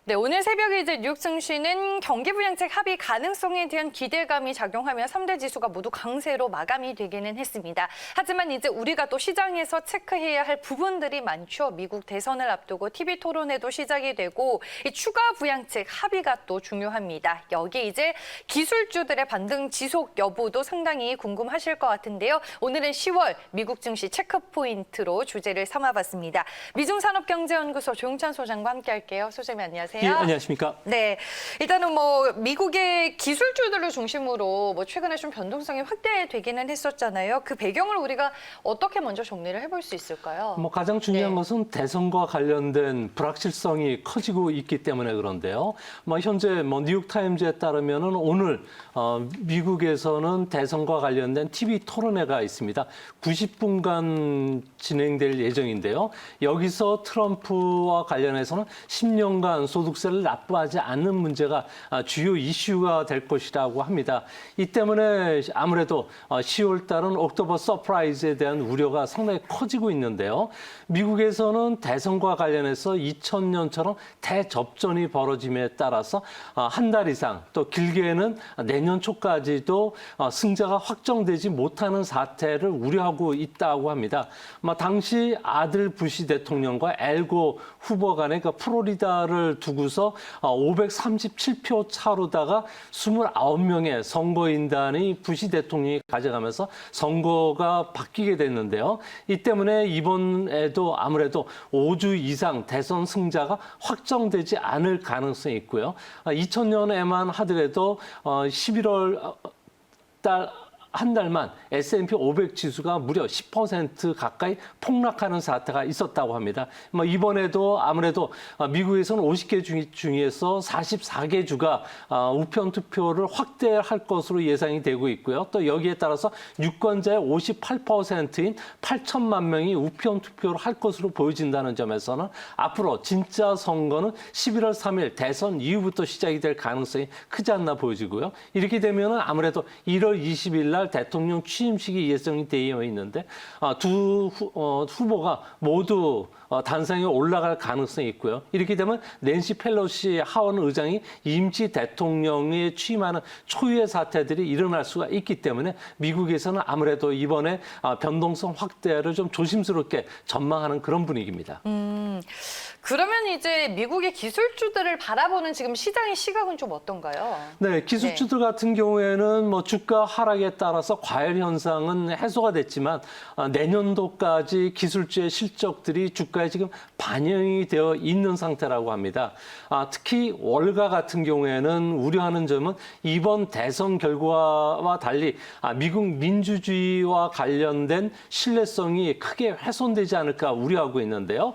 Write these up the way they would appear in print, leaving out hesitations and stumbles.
네, 오늘 새벽에 이제 뉴욕 증시는 경기 부양책 합의 가능성에 대한 기대감이 작용하며 3대 지수가 모두 강세로 마감이 되기는 했습니다. 하지만 이제 우리가 또 시장에서 체크해야 할 부분들이 많죠. 미국 대선을 앞두고 TV 토론회도 시작이 되고 이 추가 부양책 합의가 또 중요합니다. 여기 이제 기술주들의 반등 지속 여부도 상당히 궁금하실 것 같은데요. 오늘은 10월 미국 증시 체크 포인트로 주제를 삼아봤습니다. 미중산업경제연구소 조용찬 소장과 함께할게요. 소장님 안녕하세요. 예, 안녕하십니까? 네, 일단은 미국의 기술주들을 중심으로 최근에 좀 변동성이 확대되기는 했었잖아요. 그 배경을 우리가 어떻게 먼저 정리를 해볼 수 있을까요? 가장 중요한 것은 대선과 관련된 불확실성이 커지고 있기 때문에 그런데요. 현재 뉴욕타임즈에 따르면은 오늘 미국에서는 대선과 관련된 TV 토론회가 있습니다. 90분간 진행될 예정인데요. 여기서 트럼프와 관련해서는 10년간 소득세를 납부하지 않는 문제가 주요 이슈가 될 것이라고 합니다. 이 때문에 아무래도 10월 달은 옥토버 서프라이즈에 대한 우려가 상당히 커지고 있는데요. 미국에서는 대선과 관련해서 2000년처럼 대접전이 벌어짐에 따라서 한 달 이상 또 길게는 내년 초까지도 승자가 확정되지 못하는 사태를 우려하고 있다고 합니다. 당시 아들 부시 대통령과 엘고 후보 간의 플로리다를 두고서 537표 차로다가 29명의 선거인단이 부시 대통령이 가져가면서 선거가 바뀌게 됐는데요. 이 때문에 이번에도 아무래도 5주 이상 대선 승자가 확정되지 않을 가능성이 있고요. 2000년에만 하더라도 11월 한 달만 S&P 500 지수가 무려 10% 가까이 폭락하는 사태가 있었다고 합니다. 이번에도 아무래도 미국에서는 50개 중에서 44개 주가 우편 투표를 확대할 것으로 예상이 되고 있고요. 또 여기에 따라서 유권자의 58%인 8천만 명이 우편 투표를 할 것으로 보여진다는 점에서는 앞으로 진짜 선거는 11월 3일 대선 이후부터 시작이 될 가능성이 크지 않나 보여지고요. 이렇게 되면 아무래도 1월 20일 날 대통령 취임식이 예정이 되어 있는데 두 후보가 모두 단상에 올라갈 가능성이 있고요. 이렇게 되면 낸시 펠로시 하원 의장이 임시 대통령에 취임하는 초유의 사태들이 일어날 수가 있기 때문에 미국에서는 아무래도 이번에 변동성 확대를 좀 조심스럽게 전망하는 그런 분위기입니다. 그러면 이제 미국의 기술주들을 바라보는 지금 시장의 시각은 좀 어떤가요? 네, 기술주들 같은 경우에는 주가 하락에 따라서 과열 현상은 해소가 됐지만 내년도까지 기술주의 실적들이 주가에 지금 반영이 되어 있는 상태라고 합니다. 특히 월가 같은 경우에는 우려하는 점은 이번 대선 결과와 달리 미국 민주주의와 관련된 신뢰성이 크게 훼손되지 않을까 우려하고 있는데요.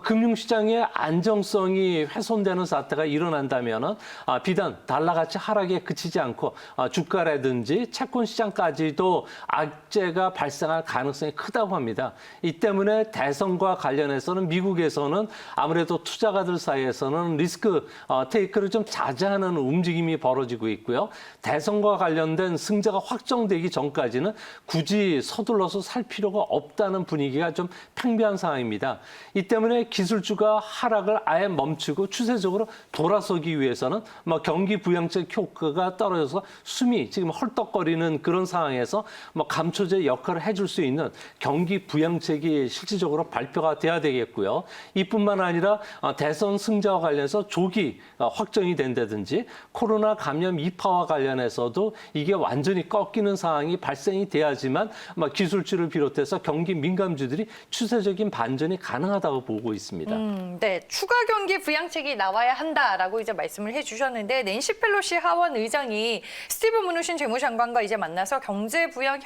금융시장의 안정성이 훼손되는 사태가 일어난다면 비단 달러 가치 하락에 그치지 않고 주가라든지 채권 시장까지도 악재가 발생할 가능성이 크다고 합니다. 이 때문에 대선과 관련해서는 미국에서는 아무래도 투자가들 사이에서는 리스크 테이크를 좀 자제하는 움직임이 벌어지고 있고요. 대선과 관련된 승자가 확정되기 전까지는 굳이 서둘러서 살 필요가 없다는 분위기가 좀 팽배한 상황입니다. 이 때문에 기술주가 하락을 아예 멈추고 추세적으로 돌아서기 위해서는 경기 부양책 효과가 떨어져서 숨이 지금 헐떡거리는 그런 상황에서 감초제 역할을 해줄 수 있는 경기 부양책이 실질적으로 발표가 돼야 되겠고요. 이뿐만 아니라 대선 승자와 관련해서 조기 확정이 된다든지 코로나 감염 2파와 관련해서도 이게 완전히 꺾이는 상황이 발생이 돼야지만 기술주를 비롯해서 경기 민감주들이 추세적인 반전이 가능하다고 보고 있습니다. 네, 추가 경기 부양책이 나와야 한다라고 이제 말씀을 해주셨는데 낸시 펠로시 하원 의장이 스티브 무누신 재무장관과 이제 만나서 경제 부양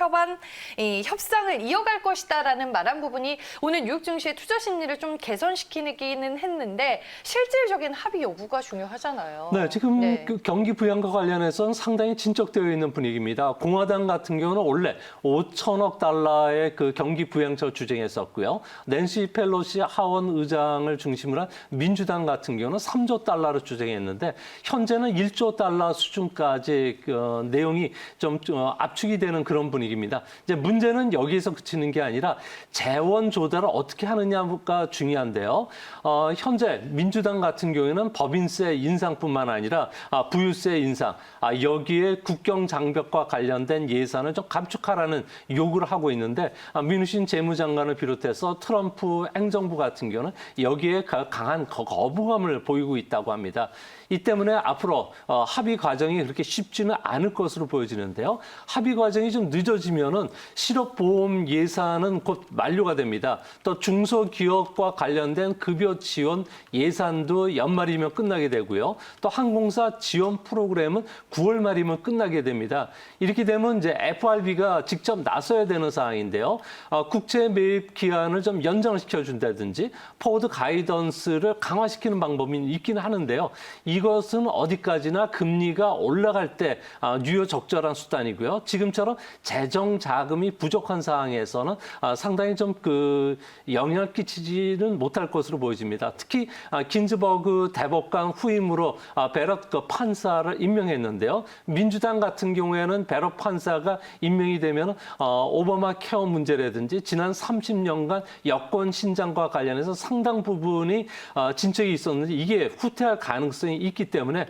협상을 이어갈 것이다라는 말한 부분이 오늘 뉴욕 증시의 투자 심리를 좀 개선시키기는 했는데 실질적인 합의 여부가 중요하잖아요. 네, 지금 그 경기 부양과 관련해서는 상당히 진척되어 있는 분위기입니다. 공화당 같은 경우는 원래 5천억 달러의 그 경기 부양책을 주장했었고요. 낸시 펠로시 하원 의장을 중심으로 중심으로 한 민주당 같은 경우는 3조 달러로 추정했는데 현재는 1조 달러 수준까지 내용이 좀 압축이 되는 그런 분위기입니다. 이제 문제는 여기에서 그치는 게 아니라 재원 조달을 어떻게 하느냐가 중요한데요. 현재 민주당 같은 경우에는 법인세 인상뿐만 아니라 부유세 인상, 여기에 국경 장벽과 관련된 예산을 좀 감축하라는 요구를 하고 있는데 민우신 재무장관을 비롯해서 트럼프 행정부 같은 경우는 여기에 강한 거부감을 보이고 있다고 합니다. 이 때문에 앞으로 합의 과정이 그렇게 쉽지는 않을 것으로 보여지는데요. 합의 과정이 좀 늦어지면은 실업보험 예산은 곧 만료가 됩니다. 또 중소기업과 관련된 급여 지원 예산도 연말이면 끝나게 되고요. 또 항공사 지원 프로그램은 9월 말이면 끝나게 됩니다. 이렇게 되면 이제 FRB가 직접 나서야 되는 상황인데요. 국채 매입 기한을 좀 연장을 시켜준다든지 포워드 가이던스를 강화시키는 방법이 있기는 하는데요. 이것은 어디까지나 금리가 올라갈 때 유효 적절한 수단이고요. 지금처럼 재정 자금이 부족한 상황에서는 상당히 좀 영향을 끼치지는 못할 것으로 보여집니다. 특히 긴즈버그 대법관 후임으로 베럿 판사를 임명했는데요. 민주당 같은 경우에는 베럿 판사가 임명이 되면 오바마 케어 문제라든지 지난 30년간 여권 신장과 관련해서 상당 부분이 진척이 있었는데 이게 후퇴할 가능성이 있기 때문에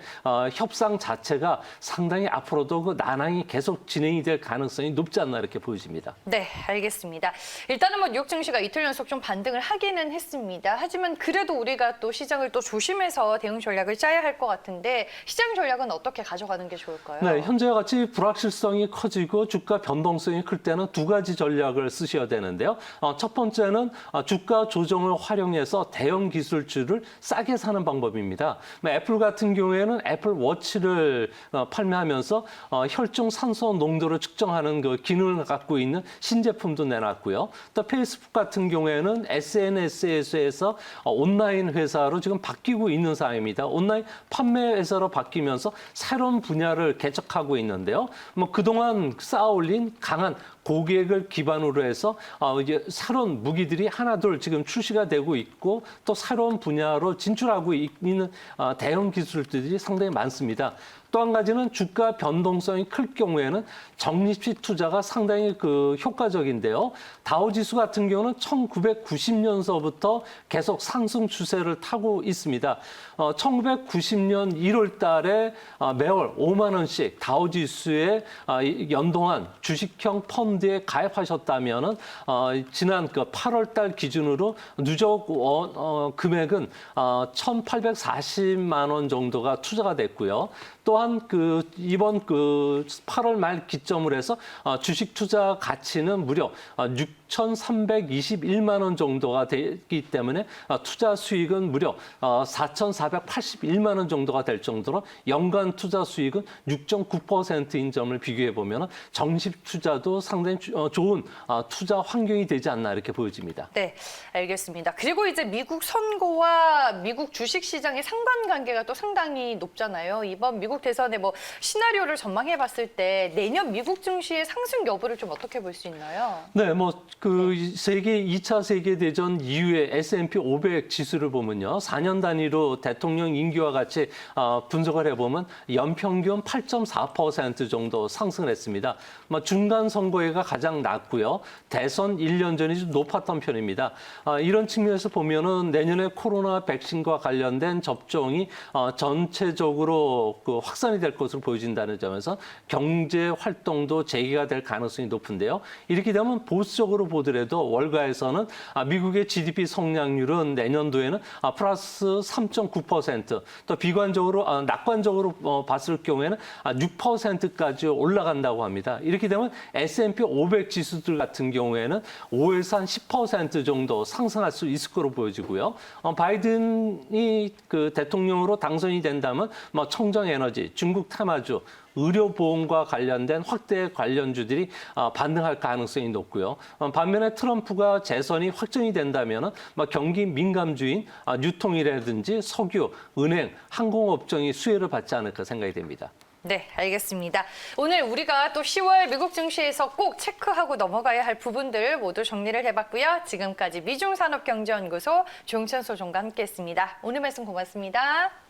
협상 자체가 상당히 앞으로도 난항이 계속 진행이 될 가능성이 높지 않나 이렇게 보여집니다. 네, 알겠습니다. 일단은 뭐 뉴욕 증시가 이틀 연속 좀 반등을 하기는 했습니다. 하지만 그래도 우리가 또 시장을 또 조심해서 대응 전략을 짜야 할 것 같은데 시장 전략은 어떻게 가져가는 게 좋을까요? 네, 현재와 같이 불확실성이 커지고 주가 변동성이 클 때는 두 가지 전략을 쓰셔야 되는데요. 첫 번째는 주가 조정을 활용해서 대형 기술주를 싸게 사는 방법입니다. 애플 같은 경우에는 애플 워치를 판매하면서 혈중 산소 농도를 측정하는 그 기능을 갖고 있는 신제품도 내놨고요. 또 페이스북 같은 경우에는 SNS에서 온라인 회사로 지금 바뀌고 있는 상황입니다. 온라인 판매 회사로 바뀌면서 새로운 분야를 개척하고 있는데요. 뭐 그동안 쌓아올린 강한 고객을 기반으로 해서 이제 새로운 무기들이 하나둘 지금 출시가 되고 있고 또 새로운 분야로 진출하고 있는 대형 기술들이 상당히 많습니다. 또 한 가지는 주가 변동성이 클 경우에는 적립식 투자가 상당히 효과적인데요. 다우지수 같은 경우는 1990년서부터 계속 상승 추세를 타고 있습니다. 1990년 1월 달에 매월 5만 원씩 다우지수에 연동한 주식형 펀드에 가입하셨다면은 지난 8월 달 기준으로 누적 금액은 1,840만 원 정도가 투자가 됐고요. 또한 이번 8월 말 기점으로 해서 주식 투자 가치는 무려 6,321만 원 정도가 되기 때문에 투자 수익은 무려 4,481만 원 정도가 될 정도로 연간 투자 수익은 6.9%인 점을 비교해 보면 정식 투자도 상당히 좋은 투자 환경이 되지 않나 이렇게 보여집니다. 네, 알겠습니다. 그리고 이제 미국 선거와 미국 주식 시장의 상관관계가 또 상당히 높잖아요. 이번 미국 대선의 뭐 시나리오를 전망해 봤을 때 내년 미국 증시의 상승 여부를 좀 어떻게 볼 수 있나요? 네, 세계 2차 세계대전 이후에 S&P 500 지수를 보면요. 4년 단위로 대통령 임기와 같이 분석을 해보면 연평균 8.4% 정도 상승을 했습니다. 중간 선거에가 가장 낮고요. 대선 1년 전이 좀 높았던 편입니다. 이런 측면에서 보면은 내년에 코로나 백신과 관련된 접종이 전체적으로 확산이 될 것으로 보여진다는 점에서 경제 활동도 재개가 될 가능성이 높은데요. 이렇게 되면 보수적으로 보더라도 월가에서는 미국의 GDP 성장률은 내년도에는 플러스 3.9%, 또 비관적으로 낙관적으로 봤을 경우에는 6%까지 올라간다고 합니다. 이렇게 되면 S&P 500 지수들 같은 경우에는 5에서 한 10% 정도 상승할 수 있을 거로 보여지고요. 바이든이 대통령으로 당선이 된다면 청정에너지, 중국 테마주, 의료보험과 관련된 확대 관련주들이 반등할 가능성이 높고요. 반면에 트럼프가 재선이 확정이 된다면 경기 민감주인 유통이라든지 석유, 은행, 항공업종이 수혜를 받지 않을까 생각이 됩니다. 네, 알겠습니다. 오늘 우리가 또 10월 미국 증시에서 꼭 체크하고 넘어가야 할 부분들 모두 정리를 해봤고요. 지금까지 미중산업경제연구소 조영천 소장과 함께했습니다. 오늘 말씀 고맙습니다.